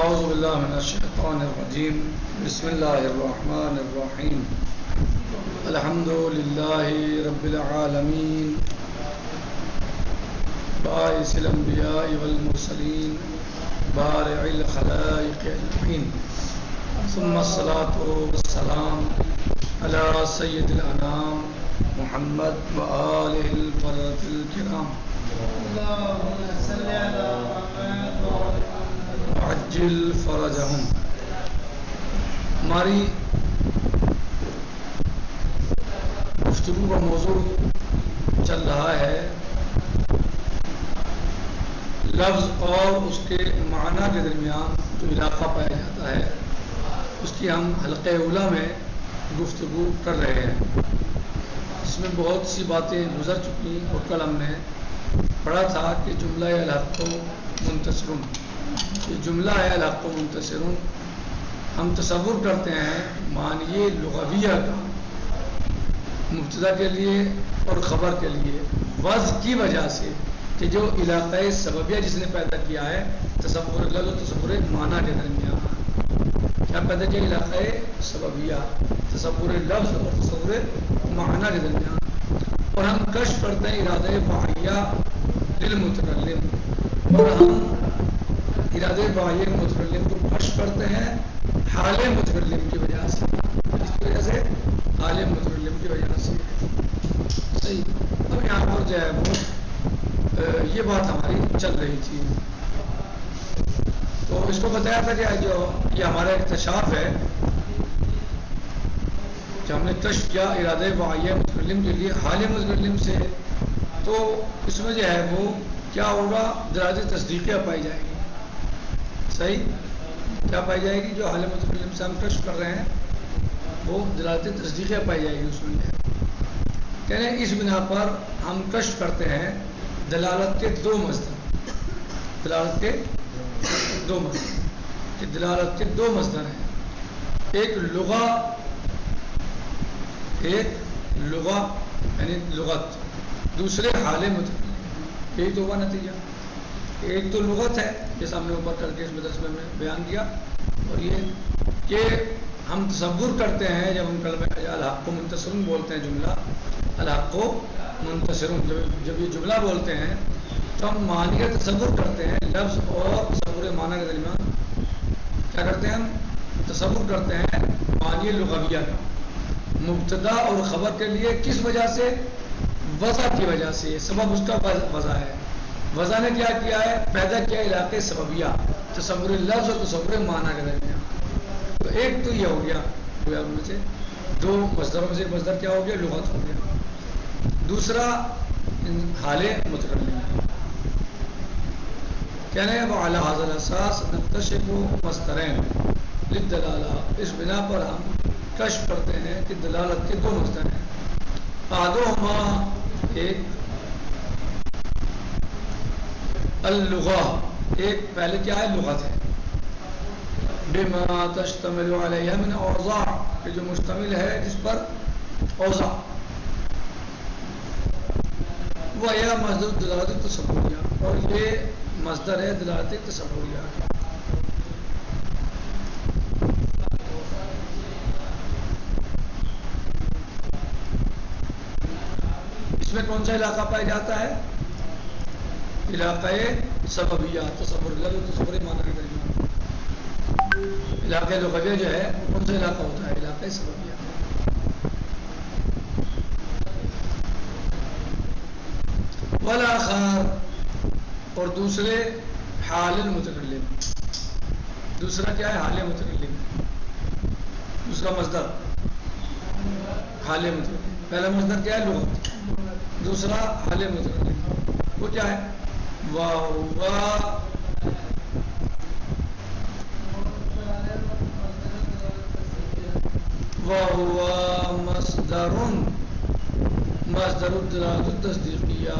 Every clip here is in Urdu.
اعوذ باللہ من الشیطان الرجیم بسم اللہ الرحمن الرحیم الحمد للہ رب العالمین باعث الانبیاء والمرسلین بارع الخلائق اجمعین ثم الصلاة والسلام علی سید الانام محمد وآلہ البررۃ الکرام اللهم صل على محمد عجل فرجہم۔ ہماری گفتگو کا موضوع چل رہا ہے لفظ اور اس کے معنی کے درمیان جو علاقہ پایا جاتا ہے اس کی ہم حلقہ اولیٰ میں گفتگو کر رہے ہیں، اس میں بہت سی باتیں گزر چکی اور کل ہم نے پڑھا تھا کہ جملہ الحق منتصرون، یہ جملہ ہے الحق منتصرون ہم تصور کرتے ہیں معنی لغویہ کا مبتدا کے لیے اور خبر کے لیے وضع کی وجہ سے کہ جو علاقۂ سببیہ جس نے پیدا کیا ہے تصور لفظ و تصور معنی کے درمیان کیا پیدا کیا علاقۂ سببیہ تصور لفظ اور تصور معنی کے درمیان، اور ہم کشف کرتے ہیں ارادہ باحیہ للمتکلم، اور ہم ارادہ باحیہ متکلم کو کشف کرتے ہیں حال متکلم کی وجہ سے، اس کی وجہ سے حال متکلم کی وجہ سے صحیح۔ اب یہاں پر جو ہے وہ یہ بات ہماری چل رہی تھی، تو اس کو بتایا تھا کہ جو یہ ہمارا اکتشاف ہے کہ ہم نے کشف کیا ارادہ باحیہ متکلم کے لیے حال متکلم سے، تو اس میں جو ہے وہ کیا ہوگا، دلالت تصدیقیہ پائی جائے گی، صحیح کیا پائی جائے گی، جو حال متکلم سے ہم کشف کر رہے ہیں وہ دلالت تصدیقیہ پائی جائے گی اس میں۔ کہنے اس بنا پر ہم کشف کرتے ہیں دلالت کے دو مصدر، دلالت کے دو مصدر، کہ دلالت کے دو مصدر ہیں، ایک لغہ یعنی لغت، دوسرے حال متکلم، یہی تو ہوا نتیجہ۔ ایک تو لغت ہے جیسا ہم نے اوپر کر کے اس مدرسے میں بیان کیا، اور یہ کہ ہم تصور کرتے ہیں جب ہم کلمہ الحق منتصرون بولتے ہیں، جملہ الحق منتصرون جب یہ جملہ بولتے ہیں تو ہم معنی کا تصور کرتے ہیں، لفظ اور تصور معنی کے درمیان کیا کرتے ہیں، ہم تصور کرتے ہیں معنی لغویہ کا، مبتدا اور خبر کے لیے کس وجہ سے، وضع کی وجہ سے، سبب اس کا وضع ہے، وضع نے کیا کیا ہے، پیدا کیا علاقے سببیہ، تصور لفظ اور تصور معنی کے درمیان۔ تو ایک تو یہ ہو گیا ان میں سے دو مصدروں میں سے مصدر کیا ہو گیا، لغت ہو گیا، دوسرا حال متکلم۔ کہنے ہیں وہ اعلیٰ حاضر اساس نکتشف مصدرین للدلالہ، اس بنا پر ہم کشف کرتے ہیں کہ دلالت کے دو مصدر ہیں، احدہما ایک اللغہ، ایک پہلے کیا ہے لغت ہے، بما تشتمل علیہ من اوضاع، کہ جو مشتمل ہے جس پر اوضاع، وہ یہ مصدر دلالت تصوریہ، اور یہ مصدر ہے دلالت تصوریہ۔ اس میں کون سا علاقہ پایا جاتا ہے، علاقۂ سببیہ، تصور لفظ تصور معنی کے درمیان۔ علاقۂ لغویہ جو ہے کون سا علاقہ ہوتا ہے، علاقۂ سببیہ۔ والآخر، اور دوسرے حال المتکلم، دوسرا کیا ہے حال متکلم، دوسرا مصدر حال متکلم، پہلا مصدر کیا ہے لغت، دوسرا حال متکلم، وہ کیا ہے، وَهُوَ مصدر الدلالۃ التصدیقیہ،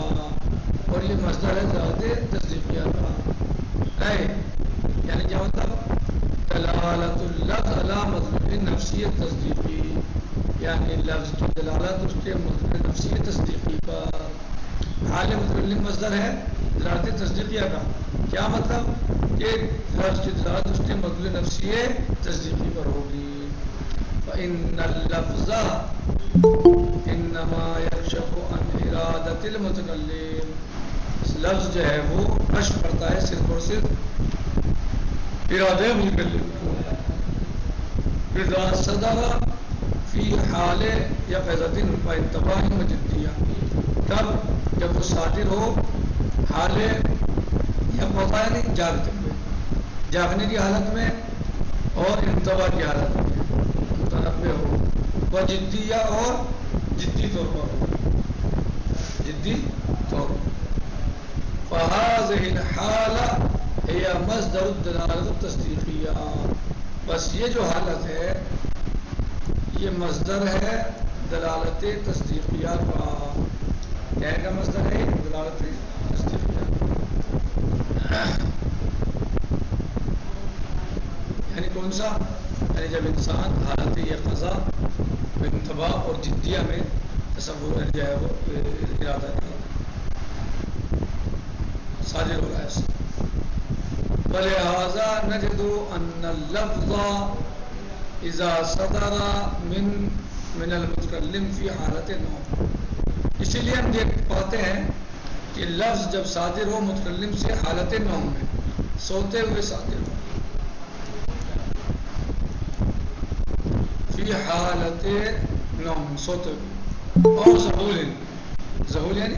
اور یہ مصدر ہے دلالت تصدیقیہ کا ہے، یعنی کیا مطلب، دلالت اللفظ علی مطلب نفسی تصدیقی، یعنی لفظ کی دلالت اس کے مطلب نفسی تصدیقی پر۔ حال متکلم مصدر ہے دلالت تصدیقیہ کا، کیا مطلب، کہ لفظ کی دلالت اس کے مدلول نفسی تصدیقی پر ہوگی. فإن اللفظ انما يكشف عن ارادة المتکلم. لفظ جو ہے وہ کشف کرتا ہے صرف اور صرف ارادہ متکلم کو. اذا صدر فی حال یقظۃ فانتباہ وجدیہ. تب جب وہ صادر ہو حال یقظہ یعنی جاگتے ہوئے، جاگنے کی حالت میں اور انتباہ کی حالت میں متنبہ ہو، وجدیہ اور جدی طور پر ہو، جدی طور پر. فهذه الحالة هي مصدر الدلالة التصدیقیہ. بس یہ جو حالت ہے یہ مصدر ہے دلالت تصدیقیہ کا. کیا کا مصدر ہے؟ دلالت تصدیقیہ. یعنی کون سا؟ یعنی جب انسان حالت یقظہ، انتباہ اور جدیہ میں تصور جو ہے وہ ارادہ صادر ہو رہا ہے. ولہذا نجد ان اللفظ اذا صدر من المتکلم فی حالت نوم. اسی لیے ہم دیکھ پاتے ہیں کہ لفظ جب صادر ہو متکلم سے حالت نوم میں، سوتے ہوئے صادر ہو، فی حالت نوم سوتے ہوئے، اور ظہول یعنی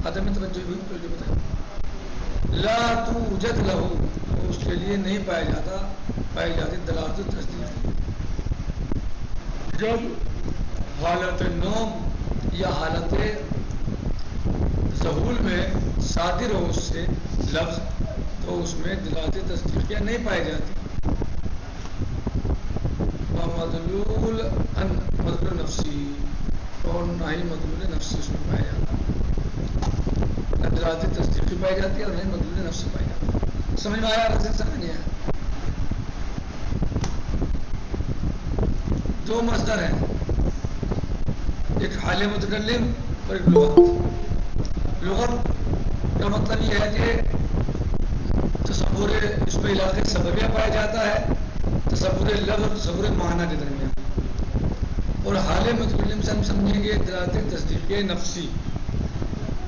عدم توجہ ہوئی تو جو بتائیں، لا توجد لہو، اس کے لیے نہیں پائی جاتی دلالت تصدیق. جب حالت نوم یا حالت ظہول میں صادر ہو اس سے لفظ، تو اس میں دلالت تصدیقیہ نہیں پائی جاتی. مدلول نفسی، اور نہ ہی مدلول نفسی اس میں پایا جاتا. نہ دلالت تصدیقی پائی جاتی ہے اور نہیں مدلول نفسی پائی جاتی. سمجھ میں آیا؟ سمجھ نہیں آیا؟ دو مصدر ہیں، ایک حال متکلم اور ایک لغت. لغت کا مطلب یہ ہے کہ تصور اس میں علاقے سببیہ پایا جاتا ہے، تصور لفظ اور تصور معنی کے درمیان. اور حال متکلم سے ہم سمجھیں گے دلالت تصدیقی نفسی.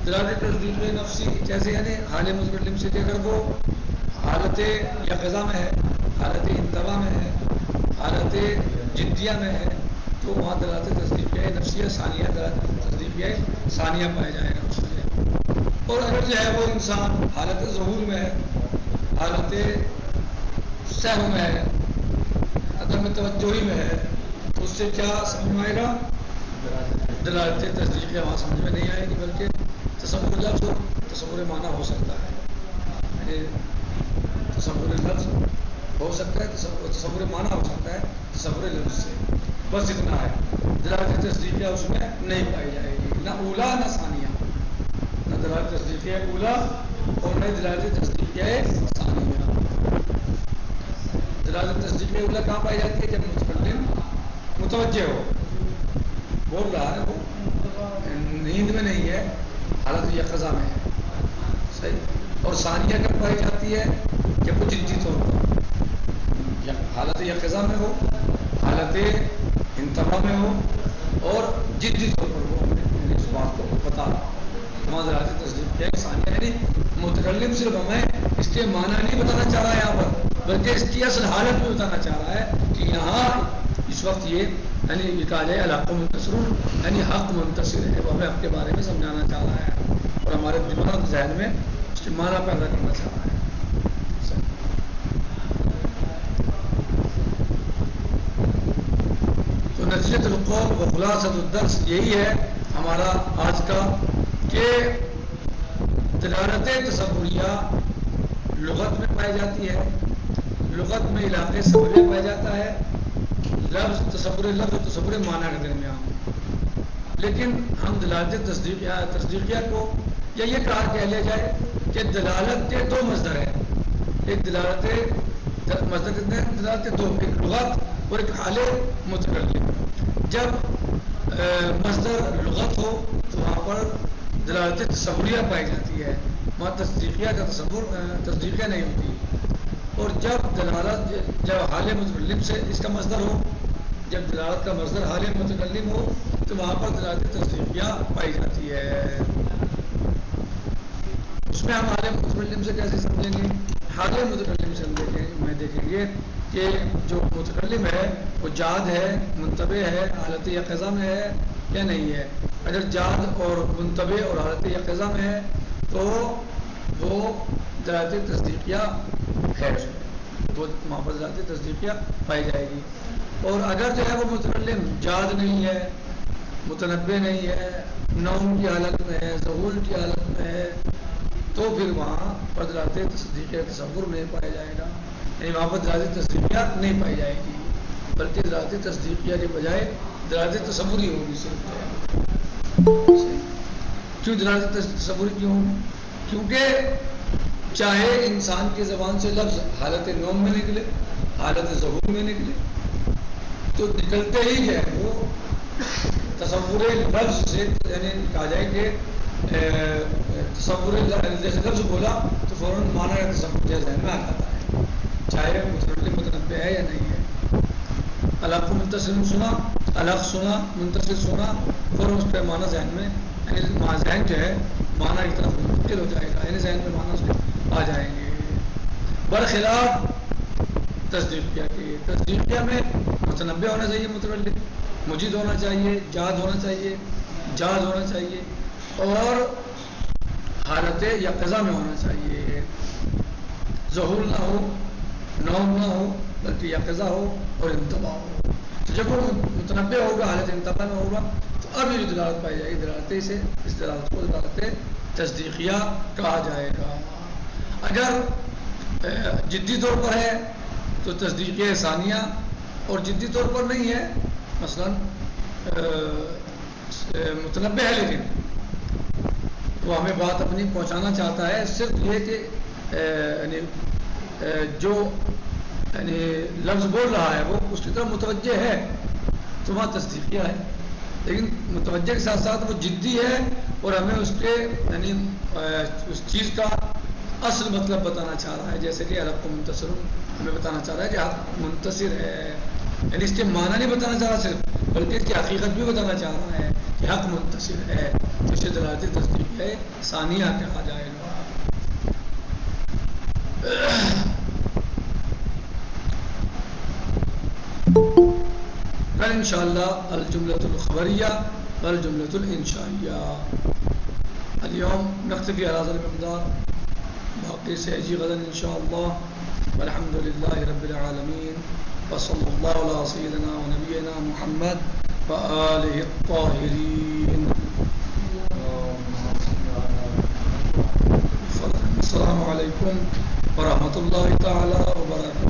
دلالت تصدیقی نفسی جیسے یعنی حال متکلم سے اگر وہ حالت یقظہ میں ہے، حالت انتباہ میں ہے، حالت جدیہ میں ہے، تو وہاں دلالت تصدیقیہ نفسیہ ثانیہ، دلالت تصدیقیہ ثانیہ پایا جائے گا اس میں. اور اگر جو ہے وہ انسان حالت ظہور میں ہے، حالت سہو میں ہے، عدم توجہی میں ہے، تو اس سے کیا سمجھ میں آئے گا؟ دلالت تصدیقیہ وہاں سمجھ میں نہیں آئے گی، بلکہ تصور لفظ اور تصور معنی ہو سکتا ہے. یعنی تصور لفظ ہو سکتا ہے، تصور معنی ہو سکتا ہے تصور لفظ سے. بس اتنا ہے. دلالت تصدیقیہ اس میں نہیں پائی جائے گی، نہ اولا نہ ثانیہ. نہ دلالت تصدیقیہ اولا اور نہ دلالت تصدیقیہ ثانیہ. دلالت تصدیقیہ اولا کہاں پائی جاتی ہے؟ جب متکلم متوجہ ہو، بول رہا ہے، وہ نیند میں نہیں ہے، حالت یقظہ میں ہے. صحیح. اور ثانیہ کب پائی جاتی ہے؟ جب وہ جدی طور پر حالت یقظہ میں ہو، حالت انتباہ میں ہو، اور جدی طور پر وہ اس بات کو بتا رہا. دلالت تصدیق کیا ثانیہ یعنی متکلم صرف ہمیں اس کے معنی نہیں بتانا چاہ رہا ہے یہاں پر، بلکہ اس کی اصل حالت بھی بتانا چاہ رہا ہے کہ یہاں اس وقت یہ یعنی یہ کہا جائے الحق منتصر، یعنی حق منتصر ہے، وہ ہمیں آپ کے بارے میں سمجھانا چاہ رہا ہے اور ہمارے دماغ ذہن میں اس کے معنی پیدا کرنا چاہ رہا ہے. تو نتیجۃ القول و خلاصۃ الدرس یہی ہے ہمارا آج کا، کہ دلالت تصوریہ لغت میں پائی جاتی ہے، لغت میں علاقے سببیہ پایا جاتا ہے، لفظ تصور معنی کے درمیان. لیکن ہم دلالت تصدیقیہ کو یا یہ کہا کہہ لیا جائے کہ دلالت کے دو مصدر ہیں. ایک دلالت مصدر کتنے ہیں؟ دلالت دو، ایک لغت اور ایک حال متکلم. جب مصدر لغت ہو تو وہاں پر دلالت تصوریہ پائی جاتی ہے، وہاں تصدیقیہ کا تصدیقیہ نہیں ہوتی. اور جب حال متکلم سے اس کا مصدر ہو، جب دلالت کا مصدر حال متکلم ہو تو وہاں پر دلالت تصدیقیہ پائی جاتی ہے۔ اس میں ہم حال متکلم سے کیسے سمجھیں گے؟ حال متکلم سے ہم دیکھیں گے کہ جو متکلم ہے وہ جاد ہے، منتبہ ہے، حالت یقظہ میں ہے یا نہیں ہے۔ اگر جاد اور منتبہ اور حالت یقظہ میں ہے تو وہ دلالت تصدیقیہ ہے، وہ وہاں پر دلالت تصدیقیہ پائی جائے گی۔ اور اگر جو ہے وہ متکلم جاد نہیں ہے، متنبہ نہیں ہے، نوم کی حالت میں ہے، ظہور کی حالت میں ہے، تو پھر وہاں پر دلالت تصدیقیہ تصور نہیں پایا جائے گا، یعنی وہاں پر دلالت تصدیقیہ نہیں پائی جائے گی، بلکہ دلالت تصدیقیہ کے بجائے دلالت تصوری ہوگی صرف۔ کیوں دلالت تصوری کیوں ہوگی؟ کیونکہ چاہے انسان کی زبان سے لفظ حالت نوم میں نکلے، حالت ظہور میں نکلے، تو نکلتے ہی جو ہے وہ تصور لفظ سے، یعنی کہا جائے کہ تصور جیسے لفظ بولا تو فوراً معنی یا تصور جیسے ذہن میں آ جاتا ہے، چاہے متکلم متنبہ ہے یا نہیں ہے۔ الحق منتصر سنا، الحق سنا، منتصر سنا، فوراً اس پہ معنی ذہن میں، یعنی ذہن جو ہے معنی کی طرف منتقل ہو جائے گا، یعنی ذہن میں معنی اس کے آ جائیں گے۔ برخلاف تصدیقیہ کے، تصدیقیہ میں متنبہ ہونا چاہیے، متکلم مجید ہونا چاہیے، جاد ہونا چاہیے، جاد ہونا چاہیے، اور حالت یقظہ میں ہونا چاہیے، ظہور نہ ہو، نوم نہ ہو، بلکہ یقظہ ہو اور انتباہ ہو۔ تو جب وہ متنبہ ہوگا، حالت انتباہ میں ہوگا، تو اب یہ جو دلالت پائی جائے گی، دلالت سے اس دلالت کو دلالت تصدیقیہ کہا جائے گا۔ اگر جدی طور پر ہے تو تصدیقیہ ثانیہ، اور جدی طور پر نہیں ہے، مثلا متنبہ ہے لیکن وہ ہمیں بات اپنی پہنچانا چاہتا ہے، صرف یہ کہ یعنی جو یعنی لفظ بول رہا ہے وہ اس کی طرف متوجہ ہے، تو وہاں تصدیقیہ ہے، لیکن متوجہ کے ساتھ ساتھ وہ جدی ہے اور ہمیں اس کے یعنی اس چیز کا اصل مطلب بتانا چاہ رہا ہے، جیسے کہ الحق منتصر ہمیں بتانا چاہ رہا ہے کہ حق منتصر ہے، یعنی اس کے معنی نہیں بتانا چاہ رہا صرف، بلکہ اس کی حقیقت بھی بتانا چاہ رہا ہے کہ حق منتصر ہے، تو اسے دلالت تصدیقیہ ثانیہ کہا جائے گا۔ کل انشاءاللہ الجملۃ الخبریہ والجملۃ الانشائیہ۔ اليوم نکتفی علی ھذا المقدار، باقی سیجی غدا انشاءاللہ، والحمد للہ رب العالمین، وصلی اللہ علی سیدنا و نبینا محمد وآلہ الطاہرین۔ السلام علیکم ورحمۃ اللہ تعالی وبرکاتہ۔